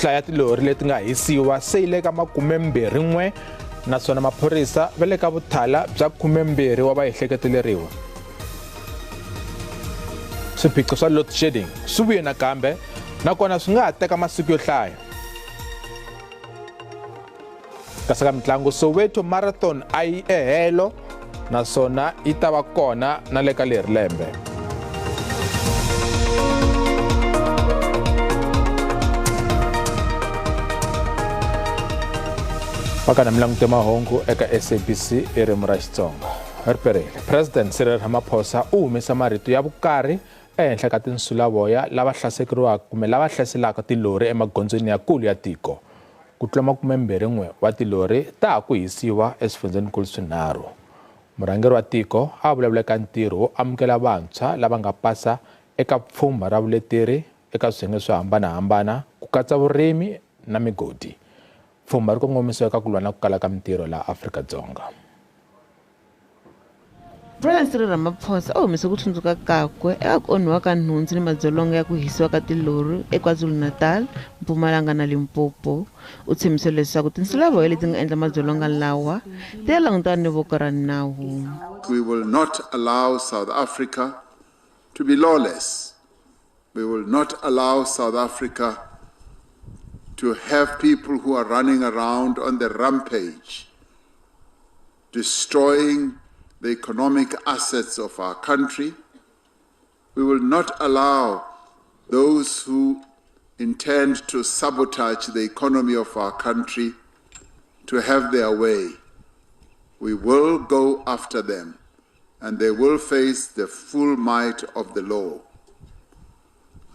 nhlaya tilori leti nga hisiwa se yi le ka 21 naswona maphorisa va le ka vuthala bya 12 wa vaehleketeleriwa. Swiphiqo swa load shedding swi vuye nakambe nakona swi nga ha teka masiku yo hlaya. Kasi ka mitlangu Soweto Marathon a yi ehelo naswona yi ta va kona na le ka leri lembe. Pakana milangu mahungu eka SABC ririmi ra Xitsonga. President Cyril Ramaphosa u humesa marito ya vukarhi ehenhla ka tinsulavoya lava hlasekeriwaka kumbe lava hlaselaka tilori emagondzweni yakulu ya tiko. Ku tlula 21 wa tilori ta ha ku hisiwa eswifundzeninkulu swinharhu. Murhangeri wa tiko a vulavula eka ntirho wo amukela vantshwa lava nga pasa eka pfhumba ra vuleteri eka swiyenge swo hambanahambana ku katsa vurimi na migodi. Pfhumba ri kongomisiwa eka ku lwa na ku kala ka mintirho laha Afrika-Dzonga. President Cyril Ramaphosa u humese ku tsundzuka kakwe eka ku onhiwa ka nhundzu ni madzolonga ya ku hisiwa ka tilori eKwaZulu-Natal, Mpumalanga na Limpopo. U tshembise leswaku tinsulavoya leti nga endla madzolonga lawa ti ya langutana ni voko ra nawu. We will not allow South Africa to be lawless. We will not allow South Africa to have people who are running around on the rampage, destroying the economic assets of our country. We will not allow those who intend to sabotage the economy of our country to have their way. We will go after them, and they will face the full might of the law.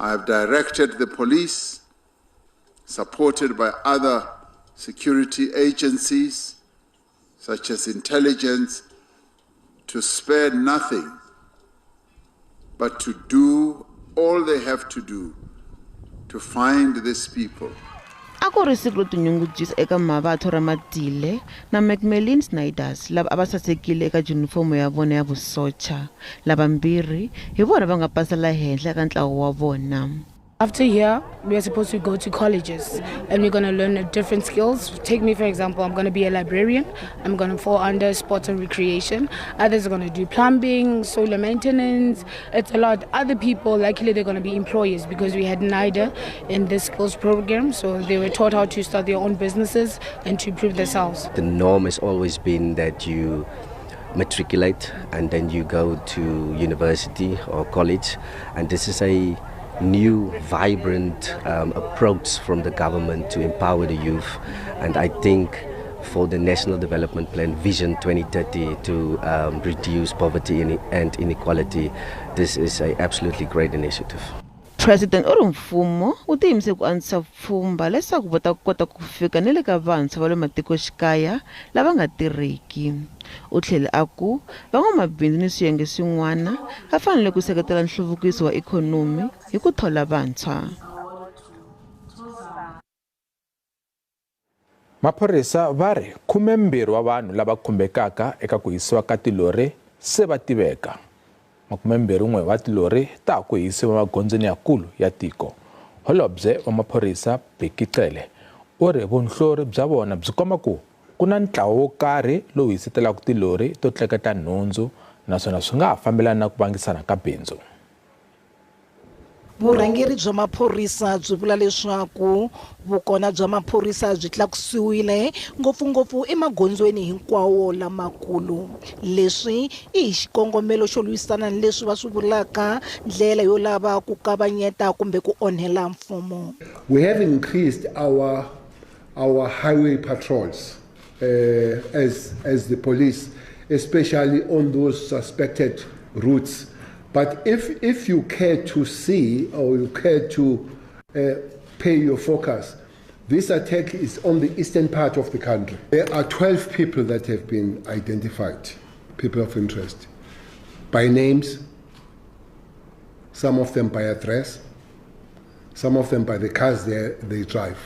I have directed the police, supported by other security agencies, such as intelligence, to spare nothing, but to do all they have to do to find these people. A ku ri siku ro tinyungubyisa eka Mmabatho Ramatile na Macmillan Snyders lava a va sasekile eka junifomo ya vona ya vusocha. Lavambirhi hi vona va nga pasa la henhla eka ntlawa wa vona. After here, we are supposed to go to colleges and we're going to learn different skills. Take me, for example, I'm going to be a librarian. I'm going to fall under sports and recreation. Others are going to do plumbing, solar maintenance. It's a lot. Other people, luckily, they're going to be employers because we had neither in this skills program. So they were taught how to start their own businesses and to prove themselves. The norm has always been that you matriculate and then you go to university or college. And this is a new, vibrant approach from the government to empower the youth. And I think for the National Development Plan Vision 2030 to reduce poverty and inequality, this is an absolutely great initiative. President u ri mfumo wu tiyimise ku antswisa pfhumba leswaku va ta kota ku fika ni le ka vantshwa va le matikoxikaya lava nga tirheki. U tlhele a ku van'wamabindzu ni swiyenge swin'wana va fanele ku seketela nhluvukiso wa ikhonomi hi ku thola vantshwa. Maphorisa va ri 12 wa vanhu lava khumbekaka eka ku hisiwa ka tilori se va tiveka. 21 wa tilori ta ku hisiwa magondzweni yakulu ya tiko. Holobye wa maphorisa Bekicele u ri vunhlori bya vona byi komba ku kuna ntlawa wo karhi lowu hisetelaka tilori to tleketa nhundzu naswona swi nga ha fambelana na ku vangisana ka bindzu. Vurhangeri bya maphorisa byi vula leswaku vukona bya maphorisa byi tlakusiwile ngopfungopfu emagondzweni hinkwawo lamakulu. Leswi i xikongomelo xo lwisana ni leswi va swi vulaka ndlela yo lava ku kavanyeta kumbe ku onhela mfumo. We have increased our highway patrols as the police, especially on those suspected routes. But if you care to see or you care to pay your focus, this attack is on the eastern part of the country. There are 12 people that have been identified, people of interest, by names, some of them by address, some of them by the cars they drive.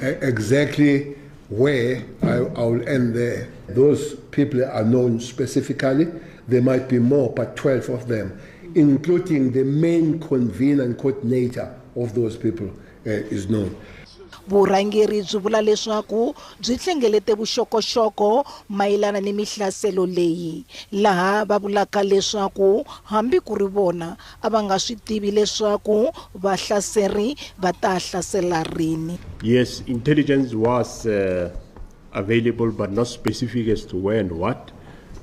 Exactly where I'll end there. Those people are known specifically. There might be more, but 12 of them, including the main convener and coordinator of those people, is known. Vurhangeri byi vula leswaku byi hlengelete vuxokoxoko mayelana ni mihlaselo leyi laha va vulaka leswaku hambi ku ri vona a va nga swi tivi leswaku vahlaseri va ta hlasela rini. Yes, intelligence was available but not specific as to where and what.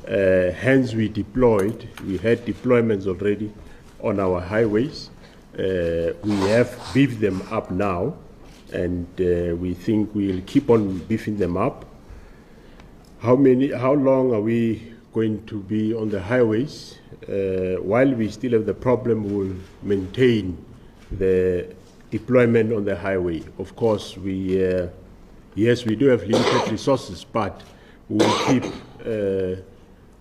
Hence we had deployments already on our highways. We have beefed them up now, and we think we'll keep on beefing them up. How long are we going to be on the highways? While we still have the problem, we'll maintain the deployment on the highway. Of course, yes, we do have limited resources, but we'll keep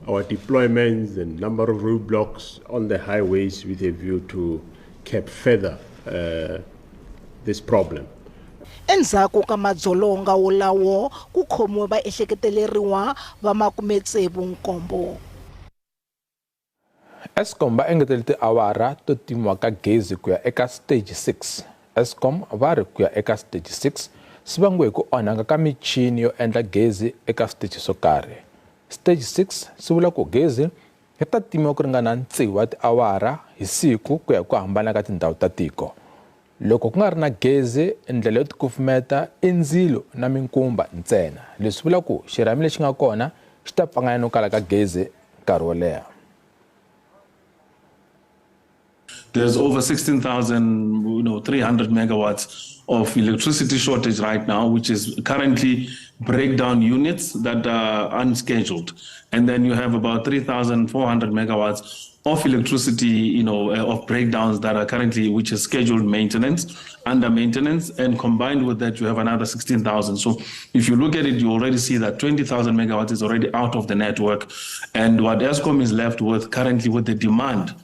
our deployments and number of roadblocks on the highways with a view to cap further this problem. Endzhaku ka madzolonga wolawo ku khomiwe vaehleketeleriwa va 67. Eskom va engetele tiawara to timiwa ka gezi ku ya eka stage 6. Eskom va ri ku ya eka stage 6 swi vangiwe hi ku onhaka ka michini yo endla gezi eka stage swo karhi. Stage 6 swi vula ku gezi yi ta timiwa ku ringana 6 tiawara hi siku ku ya ku hambana ka tindhawu ta tiko. Loko ku nga ri na gezi ndlela yo tikufumeta i ndzilo na minkumba ntsena. Leswi vula ku xirhami lexi nga kona xi ta pfanganya no kala ka gezi nkarhi wo leha. There's over 16,300 megawatts of electricity shortage right now, which is currently breakdown units that are unscheduled. And then you have about 3,400 megawatts of electricity, of breakdowns that are currently, which is scheduled maintenance, under maintenance. And combined with that, you have another 16,000. So if you look at it, you already see that 20,000 megawatts is already out of the network. And what Eskom is left with currently with the demand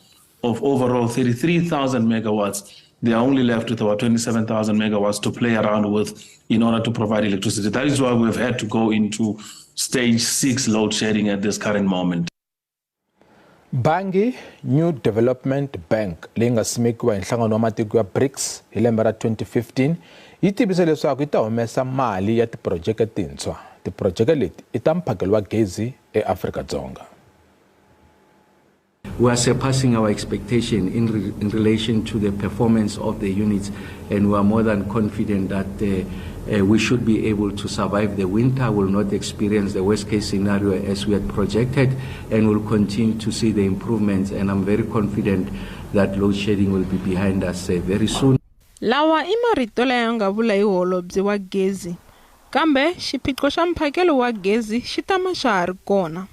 of overall 33,000 megawatts, they are only left with about 27,000 megawatts to play around with in order to provide electricity. That is why we've had to go into stage 6 load shedding at this current moment. Bangi New Development Bank leyi nga simekiwa hi nhlangano wa matiko ya BRICS hi lembe ra 2015 yi tivise leswaku yi ta humesa mali ya tiprojeke tintshwa. Tiprojeke leti i ta mphakelo wa gezi eAfrika-Dzonga. We are surpassing our expectation in relation to the performance of the units, and we are more than confident that we should be able to survive the winter, will not experience the worst case scenario as we had projected, and will continue to see the improvements, and I'm very confident that load shedding will be behind us very soon. Lawa I marito laya nga vula hi holobye wa gezi, kambe xiphiqo xa mphakelo wa gezi xi tama xa ha ri kona.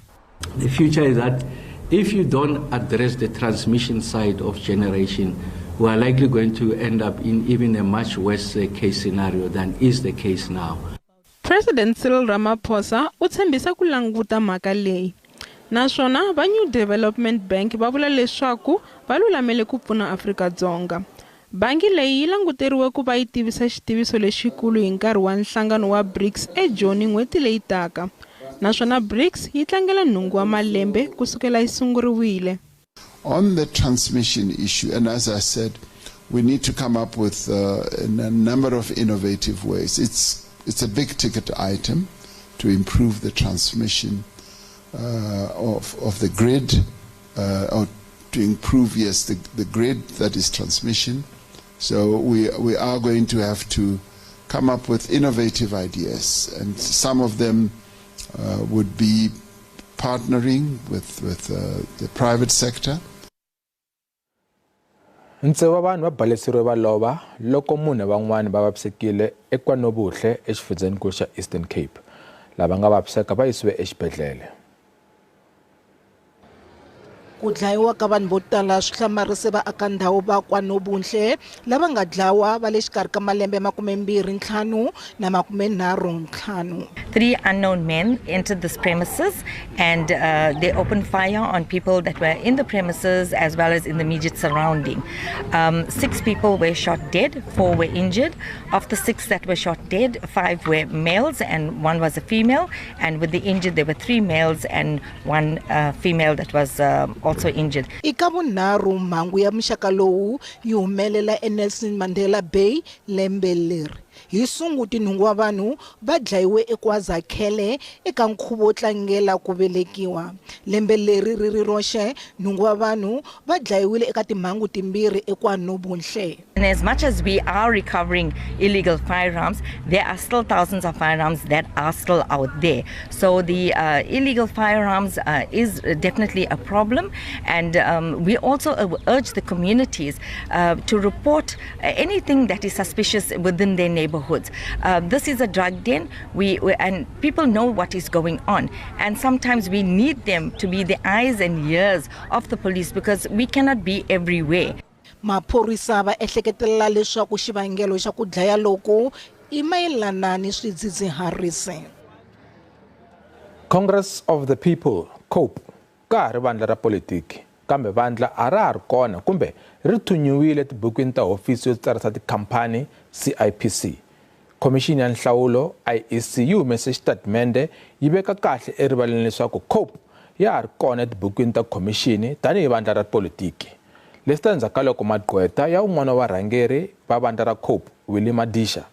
The future is that if you don't address the transmission side of generation, we are likely going to end up in even a much worse case scenario than is the case now. President Cyril Ramaphosa u tshembisa ku languta mhaka leyi. Naswona va New Development Bank va vula leswaku va lulamele ku pfuna Afrika-Dzonga. Bangi leyi yi languteriwe ku va yi tivisa xitiviso lexikulu hi nkarhi wa nhlangano wa BRICS eJoni n'hweti leyi taka. Naswona BRICS yi tlangela nhungu wa malembe kusukela yi sunguriwile. On the transmission issue, and as I said, we need to come up with a number of innovative ways. It's a big ticket item to improve the transmission of the grid, or to improve, yes, the grid that is transmission. So we are going to have to come up with innovative ideas, and some of them would be partnering with the private sector. Ntsewa vanhu va baleseriwe va lova loko mune van'wana va vavisekile eKwanobuhle exifundzeninkulu xa Eastern Cape. Lava nga vaviseka va yisiwe exibedhlele. Ku dlayiwa ka vanhu vo tala swi hlamarise vaaka ndhawu va Kwanobuhle lava nga dlawa va le xikarhi ka malembe 25 na 35. 3 unknown men entered this premises and they opened fire on people that were in the premises as well as in the immediate surrounding. 6 people were shot dead, 4 were injured. Of the 6 that were shot dead, 5 were males and 1 was a female. And with the injured, there were 3 males and 1 female that was also injured. Eka vunharhu mhangu ya muxaka lowu yi humelela eNelson Mandela Bay lembe leri. Hi sunguti nhungu wa vanhu va dlayiwe eKwaZakhele eka nkhuvo wo tlangela ku velekiwa. Lembe leri ri roxe nhungu wa vanhu va dlayiwile eka timhangu timbirhi eKwaNobunhle. And as much as we are recovering illegal firearms, there are still thousands of firearms that are still out there. So the illegal firearms is definitely a problem, and we also urge the communities to report anything that is suspicious within their neighborhoods. This is a drug den, and people know what is going on, and sometimes we need them to be the eyes and ears of the police because we cannot be everywhere. Maphorisa va ehleketelela leswaku xivangelo xa ku dlaya loko i mayelana ni swidzidziharisi. Congress of the People, COPE, ka ri vandla ra politiki, kambe vandla a ra ha ri kona kumbe ri thunyiwile tibukwini ta hofisi yo tsarisa tikhampani CIPC. Khomixini ya Nhlawulo IEC yi humese xitatimende yi veka kahle erivaleni leswaku COPE ya ha ri kona etibukwini ta khomixini tanihi vandla ra politiki. Leswi ta endzhaku ka loko magqweta ya un'wana wa varhangeri va vandla ra COPE Willie Madisha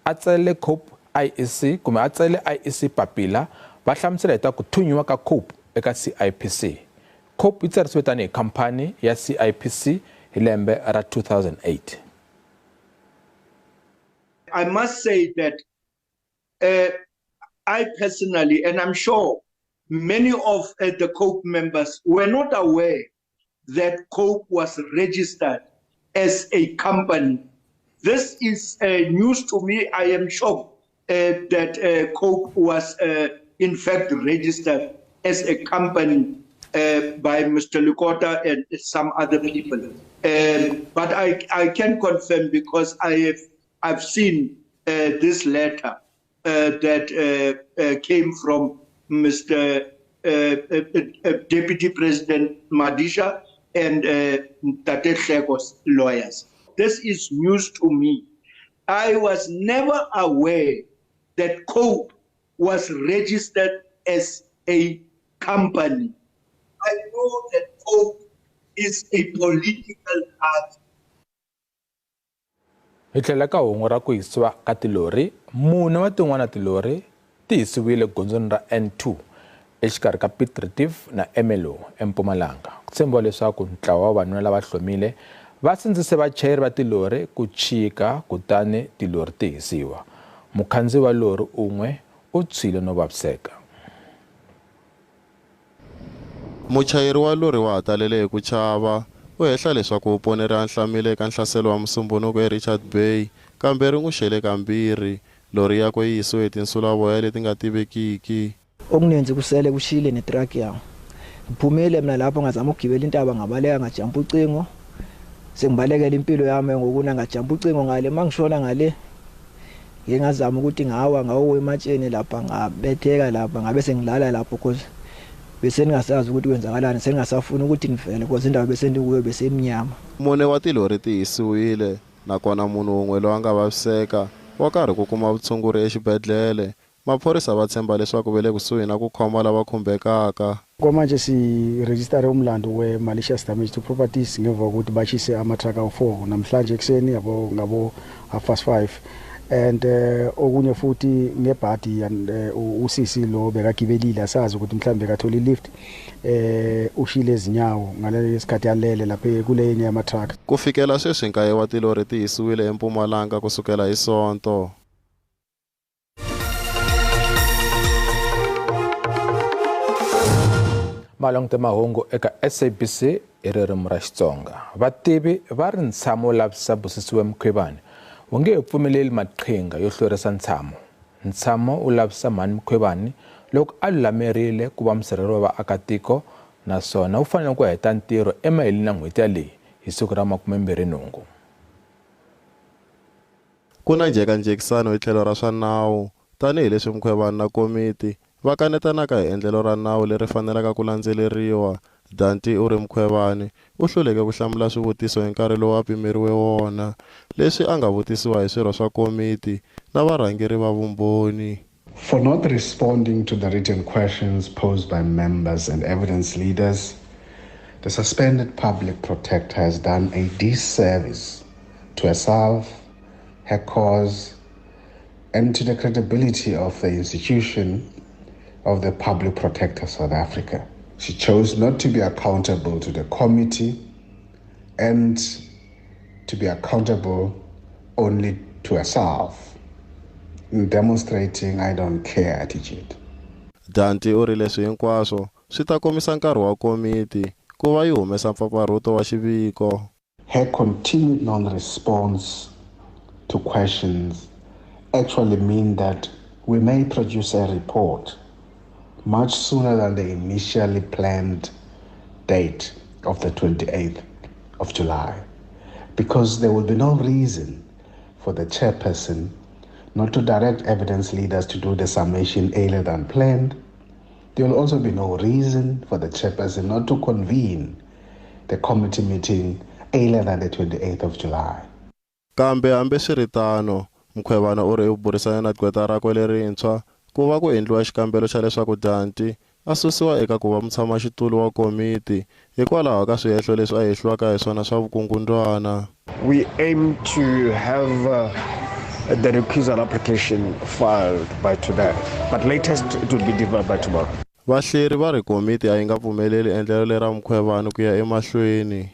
a tsalele COPE IEC kumbe a tsalele IEC papila va hlamusela hi ta ku thunyiwa ka COPE eka CIPC. COPE yi tsarisiwe tanihi khampani ya CIPC hi lembe ra 2008. I must say that I personally, and I'm sure many of the COPE members were not aware that COPE was registered as a company. This is news to me. I am shocked that COPE was in fact registered as a company by Mr. Lukota and some other people. But I can confirm because I've seen this letter that came from Mr. Deputy President Madisha and Tate Hleko's lawyers. This is news to me. I was never aware that COPE was registered as a company. I know that COPE is a political party. Hi tlhela ka hungu ra ku hisiwa ka tilori, mune wa tin'wana tilori ti hisiwile gondzweni ra N2 exikarhi ka Piet Retief na Emelo eMpumalanga. Ku tshembiwa leswaku ntlawa wa vanhu lava hlomile va sindzise vachayeri va tilori ku chika kutani tilori ti hisiwa. Mukhandziyi wa lori un'we u tshwile no vaviseka. Muchayeri wa lori wa hatalele hi ku chava u hehla leswaku u ponere a nhlamile eka nhlaselo wa musumbunuko eRichard Bay kambe ri n'wi xele kambirhi. Lori yakwe yi yisiwe hi tinsulavoya leti nga tivekiki. Okuninzi kusele kushile netruck yawo. Ngiphumile mina lapho ngazama ukugibela intaba ngabaleka ngajampa ucingo. Sengibalekela impilo yami ngokuna ngajampa ucingo ngale mangishona ngale. Ngingazama ukuthi ngawo ematsheni lapha ngabetheka lapha ngabe sengilala lapho because bese ningasazi ukuthi kwenzakalani seningasafuna ukuthi ngivele because indawo bese ndikuyo bese emnyama. Mune wa tilori ti hisiwile nakona munhu un'we loyi a nga vaviseka wa karhi ku kuma vutshunguri exibedhlele. Maphorisa va tshemba leswaku ve le kusuhi na ku khoma lava khumbekaka. Kwamanje si-registere umlando we-malicious damage to properties ngemva kokuthi bashise amatraka awu-4 namhlanje ekuseni yabo ngabo 5:30 and okunye futhi ngebhadi usisi lo bekagibelile asazi ukuthi mhlambe kathola ilift ushile ezinyawo ngalesi sikhathi alele lapha kuleyini yamatraka. Kufikela sweswi nkaye wa tilori ti hisiwile eMpumalanga kusukela isonto. Malong mahungu eka SABC eririmi ra Xitsonga. Vativi va ri ntshamo lavisa busisiwe Mkhwebane wu nge pfumeleli maqhinga yo hlwerisa ntshamo. Ntshamo u lavisa mhani Mkhwebane loko a lulamerile ku va musirheleli wa vaakatiko naswona u fanele ku heta ntirho emaheleni na n'hweti yaleyi hi siku ra 28. Ku na njhekanjhekisano hi tlhelo ra swa nawu tanihileswi Mkhwebane na komiti va kanetanaka hi endlelo ra nawu leri fanelaka ku landzeleriwa. Danti u ri Mkhwebane u hluleke ku hlamula swivutiso hi nkarhi lowu a pimeriwe wona leswi a nga vutisiwa hi swirho swa komiti na varhangeri va vumbhoni. For not responding to the written questions posed by members and evidence leaders, The suspended public protector has done a disservice to herself, her cause, and to the credibility of the institution of the Public Protector South Africa. She chose not to be accountable to the committee and to be accountable only to herself, in demonstrating I don't care attitude. Danti u ri leswi hinkwaswo swi ta komisa nkarhi wa komiti ku va yi humesa mpfapfarhuto wa xiviko. Her continued non-response to questions actually mean that we may produce a report much sooner than the initially planned date of the 28th of July, because there will be no reason for the chairperson not to direct evidence leaders to do the summation earlier than planned. There will also be no reason for the chairperson not to convene the committee meeting earlier than the 28th of July. Kambe hambi swiritano Mkhwebana u ri u burisana na gqweta rakwe lerintshwa ku va ku endliwa xikambelo xa leswaku Danti a susiwa eka ku va mutshamaxitulu wa komiti hikwalaho ka swihehlo leswi a hehliwaka hi swona swa vukungundwana. We aim to have the recusal application filed by today, but latest it will be delivered by tomorrow. Vahleri va ri komiti a yi nga pfumeleli endlelo lera Mkhwebana ku ya emahlweni.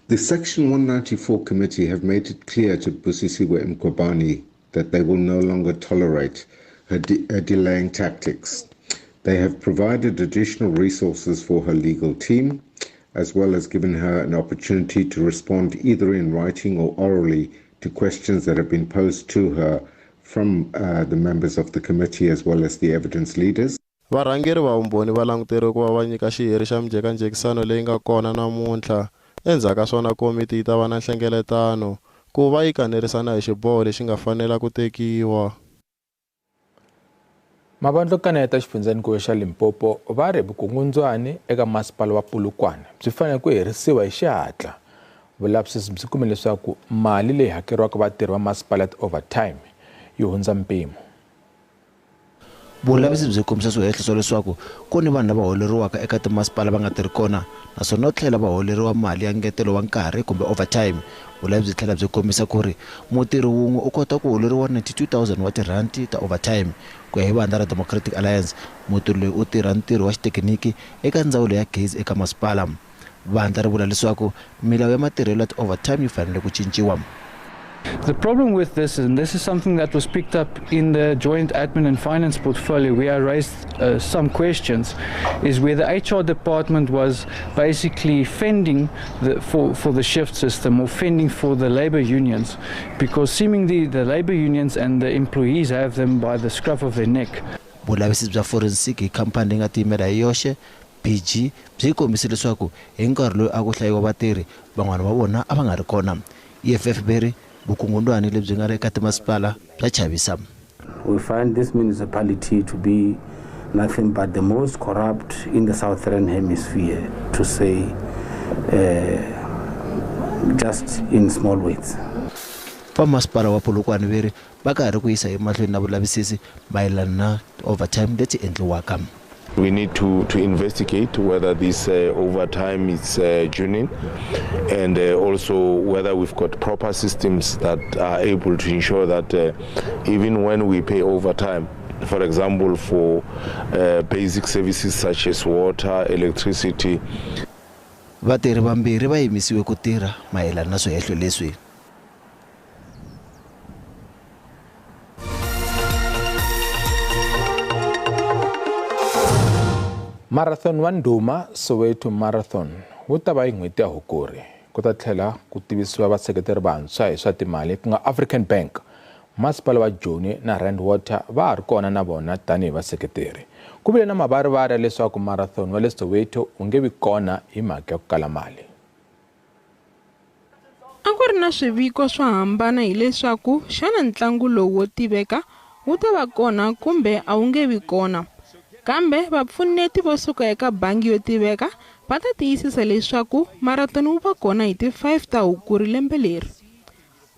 The Section 194 committee have made it clear to Busisiwe Mkhwebane that they will no longer tolerate her delaying tactics. They have provided additional resources for her legal team, as well as given her an opportunity to respond either in writing or orally to questions that have been posed to her from the members of the committee as well as the evidence leaders. Varhangeri va vumbhoni va languteriwe ku va va nyika xiheri xa mijhekanjhekisano leyi nga kona namuntlha. Endzhaku swona komiti yi ta va na nhlengeletano ku va yi kanerisana hi xiboho lexi nga fanela ku tekiwa. Mavandlo kaneta xifundzeninkulu xa Limpopo va ri vukungundzwani eka masipala wa Polokwane byi fanele ku herisiwa hi xihatla. Vulavisisi byi kume leswaku mali leyi hakeriwaka vatirhi va masipala at overtime yi hundza mpimo. Vulavisisi byi kombisa swihehlo swo leswaku ku ni vanhu lava holeriwaka eka timasipala va nga tirhi kona naswona no tlhela va holeriwa mali ya ngetelo wa nkarhi kumbe overtime. Vulavisisi byi tlhela byi kombisa ku ri mutirhi wun'we u kota ku holeriwa 92,000 wa tirhandi ta overtime. Ku ya hi vandla ra Democratic Alliance, mutirhi loyi u tirha ntirho wa xithekiniki eka ndzawulo ya gezi eka masipala. Vandla ri vula leswaku milawu ya matirhelo ya overtime yi fanele ku cinciwa. The problem with this, and this is something that was picked up in the joint admin and finance portfolio, where I raised some questions, is where the HR department was basically fending for the shift system or fending for the labor unions, because seemingly the labor unions and the employees have them by the scruff of their neck. Vulavisisi bya forensic hi khampani leyi nga tiyimela hi yoxe PG byi kombise leswaku hi nkarhi loyi a ku hlayiwa vatirhi van'wana va vona a va nga ri kona. EFF beri vukungundwani lebyi nga ri eka timasipala bya chavisa. We find this municipality to be nothing but the most corrupt in the southern hemisphere, to say just in small ways. Vamasipala wa Polokwane veri va karhi ku yisa emahlweni na vulavisisi mayelana na overtime leti endliwaka. We need to investigate whether this overtime is genuine, and also whether we've got proper systems that are able to ensure that even when we pay overtime, for example, for basic services such as water, electricity. Vatirhi vambirhi va yimisiwe ku tirha mayelana na swihehlo leswi. Marathon wa Ndhuma Soweto Marathon wu ta va hi n'hweti ya Hukuri. Ku ta tlhela ku tivisiwa vaseketeri vantshwa hi swa timali ku nga African Bank, masipala wa Joni na Rand Water va ha ri kona na vona tanihi vaseketeri. Ku vile na mavarivari leswaku marathon wa le Soweto wu nge vi kona hi mhaka ya ku kala mali. A ku ri na swiviko swo hambana hi leswaku xana ntlangu lowu wo tiveka wu ta va kona kumbe a wu nge vi kona. Kambe vapfuneti vo suka eka bangi yo tiveka va ta tiyisisa leswaku marathon wu va kona hi ti 5 ta Hukuri lembe leri.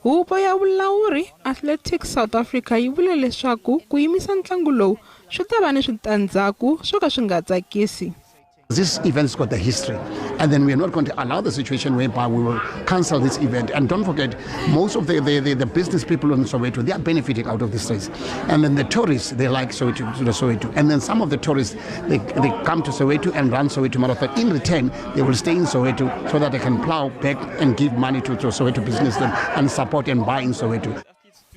Huvo ya vulawuri Athletics South Africa yi vule leswaku ku yimisa ntlangu lowu swi ta va ni switandzhaku swo ka swi nga tsakisi. This event's got a history, And then we are not going to allow the situation whereby we will cancel this event. And don't forget, most of the business people in Soweto, they are benefiting out of this race. And then the tourists, they like Soweto. And then some of the tourists, they come to Soweto and run Soweto Marathon. In return, they will stay in Soweto so that they can plow back and give money to Soweto business and support and buy in Soweto.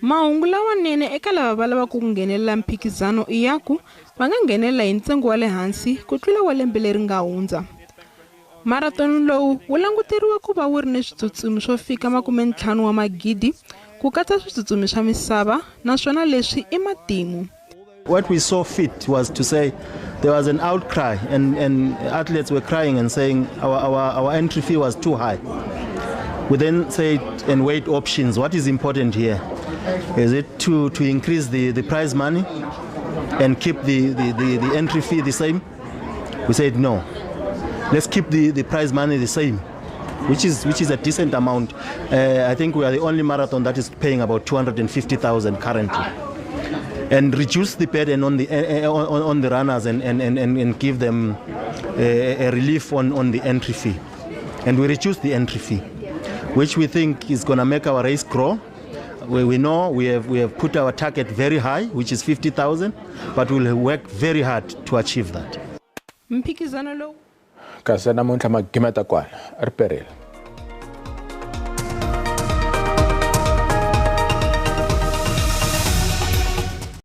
Mahungu lawanene eka lava va lava ku nghenelela mphikizano i yaku va nga nghenelela hi ntsengo wa le hansi ku tlula wa lembe leri nga hundza. Marathon lowu wu languteriwa ku va wu ri ni switsutsumi swo fika 50 wa magidi ku katsa switsutsumi swa misava naswona leswi i matimu. What we saw fit was to say there was an outcry and athletes were crying and saying our entry fee was too high. We then said and weighed options. What is important here? Is it to increase the prize money and keep the entry fee the same? We said no. Let's keep the prize money the same, which is a decent amount. I think we are the only marathon that is paying about 250,000 currently. And reduce the burden on the runners and give them a relief on the entry fee. And we reduce the entry fee, which we think is going to make our race grow. We know we have put our target very high, which is 50,000, but we'll work very hard to achieve that. Mphikizano lo kasi namuntlha magimeta kwala riperile.